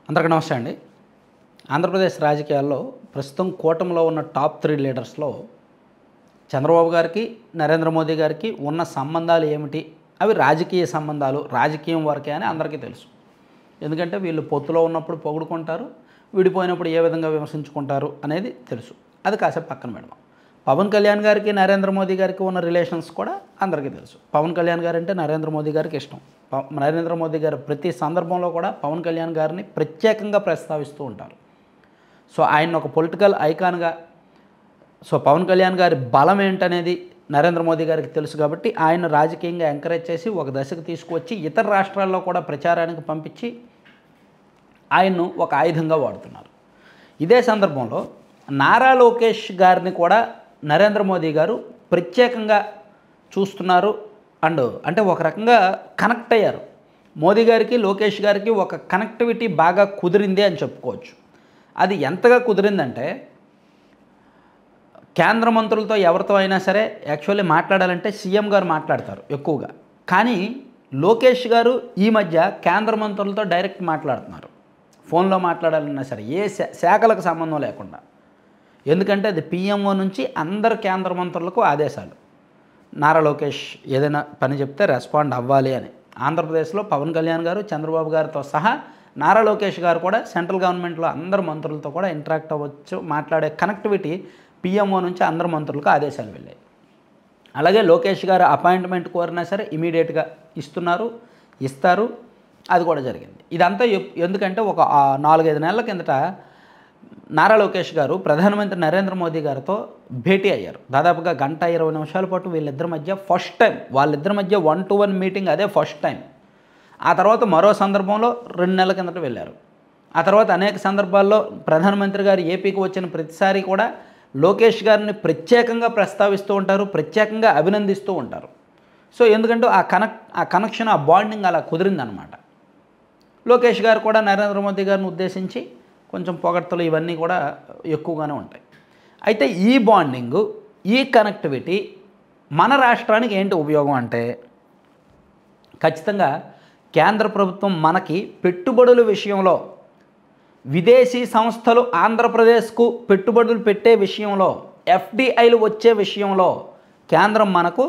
అందరికీ నమస్తే అండి. ఆంధ్రప్రదేశ్ రాజకీయాల్లో ప్రస్తుతం కూటమిలో ఉన్న టాప్ 3 లీడర్స్‌లో చంద్రబాబు గారికి, నరేంద్ర మోదీ గారికి ఉన్న సంబంధాలు ఏమిటి? అవి రాజకీయ సంబంధాలు, రాజకీయం వరకే అని అందరికీ తెలుసు. ఎందుకంటే వీళ్ళు పొత్తులో ఉన్నప్పుడు పొగుడుకుంటారు, విడిపోయినప్పుడు ఏ విధంగా విమర్శించుకుంటారు అనేది తెలుసు. అది కాసేపు పక్కన పెడదాం. పవన్ కళ్యాణ్ గారికి, నరేంద్ర మోదీ గారికి ఉన్న రిలేషన్స్ కూడా అందరికీ తెలుసు. పవన్ కళ్యాణ్ గారు అంటే నరేంద్ర మోదీ గారికి ఇష్టం. నరేంద్ర మోదీ గారు ప్రతి సందర్భంలో కూడా పవన్ కళ్యాణ్ గారిని ప్రత్యేకంగా ప్రస్తావిస్తూ ఉంటారు. సో ఆయన ఒక పొలిటికల్ ఐకాన్గా, సో పవన్ కళ్యాణ్ గారి బలం ఏంటనేది నరేంద్ర మోదీ గారికి తెలుసు కాబట్టి ఆయన రాజకీయంగా ఎంకరేజ్ చేసి ఒక దశకు తీసుకువచ్చి ఇతర రాష్ట్రాల్లో కూడా ప్రచారానికి పంపించి ఆయన్ను ఒక ఆయుధంగా వాడుతున్నారు. ఇదే సందర్భంలో నారా లోకేష్ గారిని కూడా నరేంద్ర మోదీ గారు ప్రత్యేకంగా చూస్తున్నారు. అంటే ఒక రకంగా కనెక్ట్ అయ్యారు. మోదీ గారికి, లోకేష్ గారికి ఒక కనెక్టివిటీ బాగా కుదిరింది అని చెప్పుకోవచ్చు. అది ఎంతగా కుదిరిందంటే, కేంద్ర మంత్రులతో ఎవరితో అయినా సరే యాక్చువల్లీ మాట్లాడాలంటే సీఎం గారు మాట్లాడతారు ఎక్కువగా. కానీ లోకేష్ గారు ఈ మధ్య కేంద్ర మంత్రులతో డైరెక్ట్ మాట్లాడుతున్నారు. ఫోన్లో మాట్లాడాలన్నా సరే ఏ శాఖలకు సంబంధం లేకుండా. ఎందుకంటే అది పీఎంఓ నుంచి అందరు కేంద్ర మంత్రులకు ఆదేశాలు. నారా లోకేష్ ఏదైనా పని చెప్తే రెస్పాండ్ అవ్వాలి అని. ఆంధ్రప్రదేశ్లో పవన్ కళ్యాణ్ గారు, చంద్రబాబు గారితో సహా నారా లోకేష్ గారు కూడా సెంట్రల్ గవర్నమెంట్లో అందరు మంత్రులతో కూడా ఇంటరాక్ట్ అవ్వచ్చు, మాట్లాడే కనెక్టివిటీ పీఎంఓ నుంచి అందరు మంత్రులకు ఆదేశాలు వెళ్ళాయి. అలాగే లోకేష్ గారు అపాయింట్మెంట్ కోరినా సరే ఇమీడియట్గా ఇస్తారు. అది కూడా జరిగింది. ఇదంతా ఎందుకంటే ఒక 4-5 నెలల కిందట నారా లోకేష్ గారు ప్రధానమంత్రి నరేంద్ర మోదీ గారితో భేటీ అయ్యారు. దాదాపుగా 1:20 నిమిషాల పాటు వీళ్ళిద్దరి మధ్య ఫస్ట్ టైం, వాళ్ళిద్దరి మధ్య 1-to-1 మీటింగ్ అదే ఫస్ట్ టైం. ఆ తర్వాత మరో సందర్భంలో 2 నెలల కిందట వెళ్ళారు. ఆ తర్వాత అనేక సందర్భాల్లో ప్రధానమంత్రి గారు ఏపీకి వచ్చిన ప్రతిసారి కూడా లోకేష్ గారిని ప్రత్యేకంగా ప్రస్తావిస్తూ ఉంటారు, ప్రత్యేకంగా అభినందిస్తూ ఉంటారు. సో ఎందుకంటే ఆ కనెక్షన్, ఆ బాండింగ్ అలా కుదిరిందనమాట. లోకేష్ గారు కూడా నరేంద్ర మోదీ గారిని ఉద్దేశించి కొంచెం పొగడ్తలు ఇవన్నీ కూడా ఎక్కువగానే ఉంటాయి. అయితే ఈ బాండింగు, ఈ కనెక్టివిటీ మన రాష్ట్రానికి ఏంటి ఉపయోగం అంటే, ఖచ్చితంగా కేంద్ర ప్రభుత్వం మనకి పెట్టుబడుల విషయంలో, విదేశీ సంస్థలు ఆంధ్రప్రదేశ్కు పెట్టుబడులు పెట్టే విషయంలో, ఎఫ్డిఐలు వచ్చే విషయంలో కేంద్రం మనకు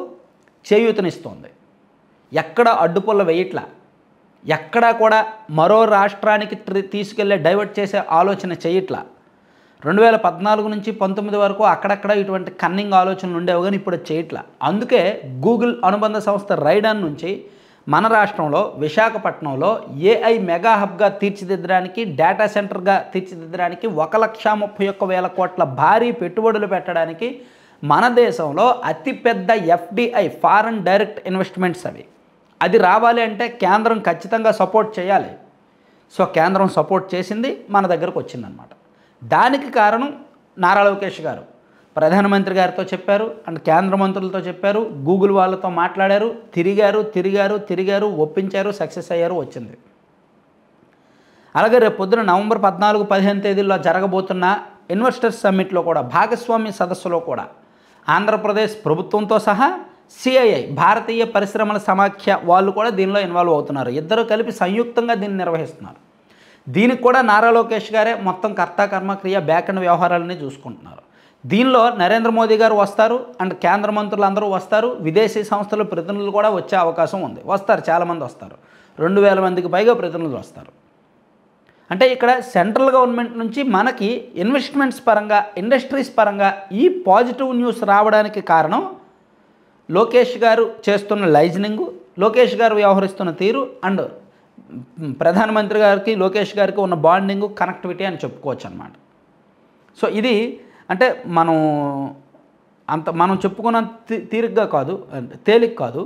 చేయూతనిస్తోంది. ఎక్కడ అడ్డుపుల్ల వేయట్లా, ఎక్కడా కూడా మరో రాష్ట్రానికి తీసుకెళ్లే డైవర్ట్ చేసే ఆలోచన చేయట్లా. 2014 నుంచి 19 వరకు అక్కడక్కడ ఇటువంటి కన్నింగ్ ఆలోచనలు ఉండేవి, కానీ ఇప్పుడు చేయట్లా. అందుకే గూగుల్ అనుబంధ సంస్థ రైడాన్ నుంచి మన రాష్ట్రంలో విశాఖపట్నంలో ఏఐ మెగా హబ్గా తీర్చిదిద్దడానికి, డేటా సెంటర్గా తీర్చిదిద్దడానికి 1,31,000 కోట్ల భారీ పెట్టుబడులు పెట్టడానికి మన దేశంలో అతిపెద్ద ఎఫ్డిఐ, ఫారెన్ డైరెక్ట్ ఇన్వెస్ట్మెంట్స్ అది రావాలి అంటే కేంద్రం ఖచ్చితంగా సపోర్ట్ చేయాలి. సో కేంద్రం సపోర్ట్ చేసింది, మన దగ్గరకు వచ్చిందనమాట. దానికి కారణం నారా లోకేష్ గారు ప్రధానమంత్రి గారితో చెప్పారు, అండ్ కేంద్ర మంత్రులతో చెప్పారు, గూగుల్ వాళ్ళతో మాట్లాడారు, తిరిగారు, ఒప్పించారు, సక్సెస్ అయ్యారు, వచ్చింది. అలాగే రేపు పొద్దున నవంబర్ 14-15 తేదీల్లో జరగబోతున్న ఇన్వెస్టర్స్ సమ్మిట్లో కూడా, భాగస్వామ్య సదస్సులో కూడా ఆంధ్రప్రదేశ్ ప్రభుత్వంతో సహా సిఐఐ, భారతీయ పరిశ్రమల సమాఖ్య వాళ్ళు కూడా దీనిలో ఇన్వాల్వ్ అవుతున్నారు. ఇద్దరు కలిపి సంయుక్తంగా దీన్ని నిర్వహిస్తున్నారు. దీనికి కూడా నారా లోకేష్ గారే మొత్తం కర్మక్రియ బ్యాక్ అండ్ వ్యవహారాలని చూసుకుంటున్నారు. దీనిలో నరేంద్ర మోదీ గారు వస్తారు, అండ్ కేంద్ర మంత్రులు అందరూ వస్తారు, విదేశీ సంస్థల ప్రతినిధులు కూడా వచ్చే అవకాశం ఉంది. వస్తారు, చాలామంది వస్తారు, 2,000 మందికి పైగా ప్రతినిధులు వస్తారు. అంటే ఇక్కడ సెంట్రల్ గవర్నమెంట్ నుంచి మనకి ఇన్వెస్ట్మెంట్స్ పరంగా, ఇండస్ట్రీస్ పరంగా ఈ పాజిటివ్ న్యూస్ రావడానికి కారణం లోకేష్ గారు చేస్తున్న లైజనింగు, లోకేష్ గారు వ్యవహరిస్తున్న తీరు, అండ్ ప్రధానమంత్రి గారికి లోకేష్ గారికి ఉన్న బాండింగు, కనెక్టివిటీ అని చెప్పుకోవచ్చు అన్నమాట. సో ఇది అంటే మనం చెప్పుకున్న తీరిగ్గా కాదు, తేలిక కాదు.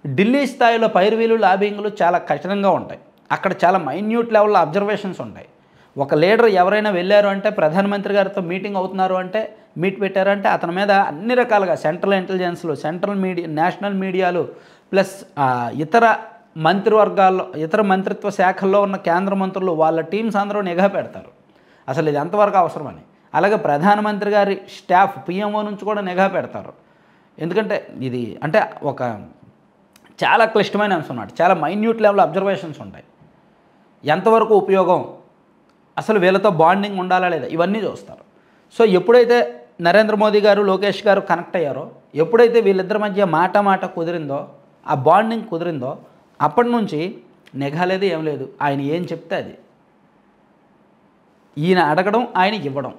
ఢిల్లీ స్థాయిలో పైరువీలు, లాబింగ్లు చాలా కఠినంగా ఉంటాయి. అక్కడ చాలా మైన్యూట్ లెవెల్లో అబ్జర్వేషన్స్ ఉంటాయి. ఒక లీడర్ ఎవరైనా వెళ్ళారు అంటే, ప్రధానమంత్రి గారితో మీటింగ్ అవుతున్నారు అంటే, మీట్ పెట్టారంటే అతని మీద అన్ని రకాలుగా సెంట్రల్ ఇంటెలిజెన్స్లు, నేషనల్ మీడియాలు, ప్లస్ ఇతర మంత్రివర్గాల్లో, ఇతర మంత్రిత్వ శాఖల్లో ఉన్న కేంద్ర మంత్రులు, వాళ్ళ టీమ్స్ అందరూ నిఘా పెడతారు అసలు ఇది ఎంతవరకు అవసరమని. అలాగే ప్రధానమంత్రి గారి స్టాఫ్, పిఎంఓ నుంచి కూడా నిఘా పెడతారు. ఎందుకంటే ఇది అంటే ఒక చాలా క్లిష్టమైన అంశం అన్నమాట. చాలా మైన్యూట్ లెవెల్ అబ్జర్వేషన్స్ ఉంటాయి. ఎంతవరకు ఉపయోగం, అసలు వీళ్ళతో బాండింగ్ ఉండాలా లేదా, ఇవన్నీ చూస్తారు. సో ఎప్పుడైతే నరేంద్ర మోదీ గారు లోకేష్ గారు కనెక్ట్ అయ్యారో, ఎప్పుడైతే వీళ్ళిద్దరి మధ్య మాట కుదిరిందో, ఆ బాండింగ్ కుదిరిందో, అప్పటి నుంచి నిఘా లేదు, ఏం లేదు. ఆయన ఏం చెప్తే అది, ఈయన అడగడం, ఆయన ఇవ్వడం.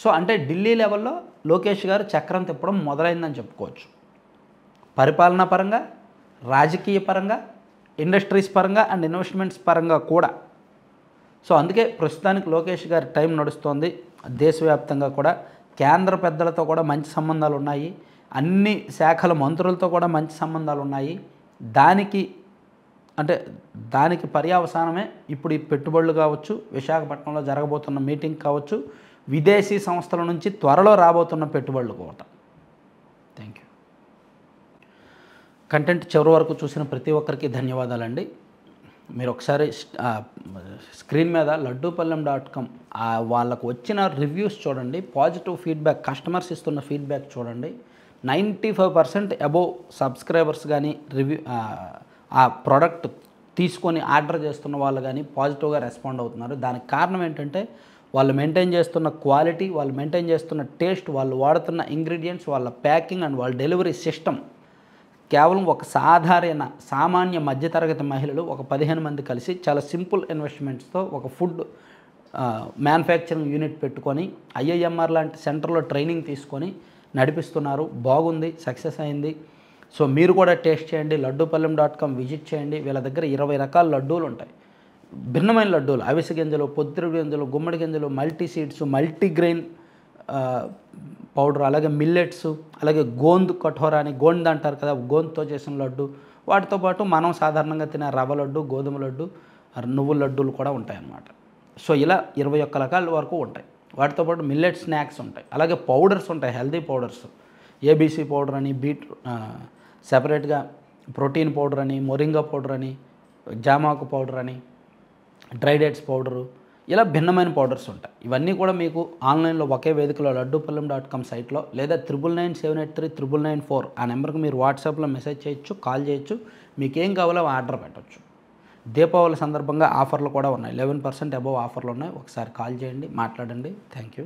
సో అంటే ఢిల్లీ లెవెల్లో లోకేష్ గారు చక్రం తిప్పడం మొదలైందని చెప్పుకోవచ్చు. పరిపాలనా పరంగా, రాజకీయ పరంగా, ఇండస్ట్రీస్ పరంగా అండ్ ఇన్వెస్ట్మెంట్స్ పరంగా కూడా. సో అందుకే ప్రస్తుతానికి లోకేష్ గారి టైం నడుస్తోంది. దేశవ్యాప్తంగా కూడా కేంద్ర పెద్దలతో కూడా మంచి సంబంధాలు ఉన్నాయి, అన్ని శాఖల మంత్రులతో కూడా మంచి సంబంధాలు ఉన్నాయి. దానికి పర్యవసానమే ఇప్పుడు ఈ పెట్టుబడులు కావచ్చు, విశాఖపట్నంలో జరగబోతున్న మీటింగ్ కావచ్చు, విదేశీ సంస్థల నుంచి త్వరలో రాబోతున్న పెట్టుబడులు కూడా. Thank you. కంటెంట్ చివరి వరకు చూసిన ప్రతి ఒక్కరికి ధన్యవాదాలండి. మీరు ఒకసారి స్క్రీన్ మీద laddupalem.com వాళ్ళకు వచ్చిన రివ్యూస్ చూడండి, పాజిటివ్ ఫీడ్బ్యాక్, కస్టమర్స్ ఇస్తున్న ఫీడ్బ్యాక్ చూడండి. 95% అబోవ్ సబ్స్క్రైబర్స్ కానీ ఆ ప్రోడక్ట్ తీసుకొని ఆర్డర్ చేస్తున్న వాళ్ళు కానీ పాజిటివ్గా రెస్పాండ్ అవుతున్నారు. దానికి కారణం ఏంటంటే వాళ్ళు మెయింటైన్ చేస్తున్న క్వాలిటీ, వాళ్ళు మెయింటైన్ చేస్తున్న టేస్ట్, వాళ్ళు వాడుతున్న ఇంగ్రీడియంట్స్, వాళ్ళ ప్యాకింగ్ అండ్ వాళ్ళ డెలివరీ సిస్టమ్. కేవలం ఒక సామాన్య మధ్యతరగతి మహిళలు ఒక 15 మంది కలిసి చాలా సింపుల్ ఇన్వెస్ట్మెంట్స్తో ఒక ఫుడ్ మ్యానుఫ్యాక్చరింగ్ యూనిట్ పెట్టుకొని ఐఐఎంఆర్ లాంటి సెంటర్లో ట్రైనింగ్ తీసుకొని నడిపిస్తున్నారు. బాగుంది, సక్సెస్ అయింది. సో మీరు కూడా టేస్ట్ చేయండి. laddupalem.com విజిట్ చేయండి. వీళ్ళ దగ్గర 20 రకాల లడ్డూలు ఉంటాయి, భిన్నమైన లడ్డూలు, అవిసె గింజలు, పొద్దుతిరుగుడు గింజలు, గుమ్మడి గింజలు, మల్టీ సీడ్స్, మల్టీగ్రెయిన్ పౌడర్, అలాగే మిల్లెట్స్, అలాగే గోంద్ కఠోరా అని, గోంద్ అంటారు కదా, గోంద్తో చేసిన లడ్డు. వాటితో పాటు మనం సాధారణంగా తినే రవ్వ లడ్డు, గోధుమ లడ్డు, నువ్వుల లడ్డూలు కూడా ఉంటాయన్నమాట. సో ఇలా 21 రకాల వరకు ఉంటాయి. వాటితో పాటు మిల్లెట్ స్నాక్స్ ఉంటాయి, అలాగే పౌడర్స్ ఉంటాయి, హెల్దీ పౌడర్స్, ఏబీసీ పౌడర్ అని, సెపరేట్గా ప్రోటీన్ పౌడర్ అని, మొరింగా పౌడర్ అని, జామాకు పౌడర్ అని, డ్రై డేట్స్ పౌడరు, ఇలా భిన్నమైన పౌడర్స్ ఉంటాయి. ఇవన్నీ కూడా మీకు ఆన్లైన్లో ఒకే వేదికలో laddupalem.com సైట్లో, లేదా 9997839994 ఆ నెంబర్కి మీరు వాట్సాప్లో మెసేజ్ చేయొచ్చు, కాల్ చేయొచ్చు. మీకేం కావాలో ఆర్డర్ పెట్టచ్చు. దీపావళి సందర్భంగా ఆఫర్లు కూడా ఉన్నాయి, 11% అబోవ్ ఆఫర్లు ఉన్నాయి. ఒకసారి కాల్ చేయండి, మాట్లాడండి. Thank you.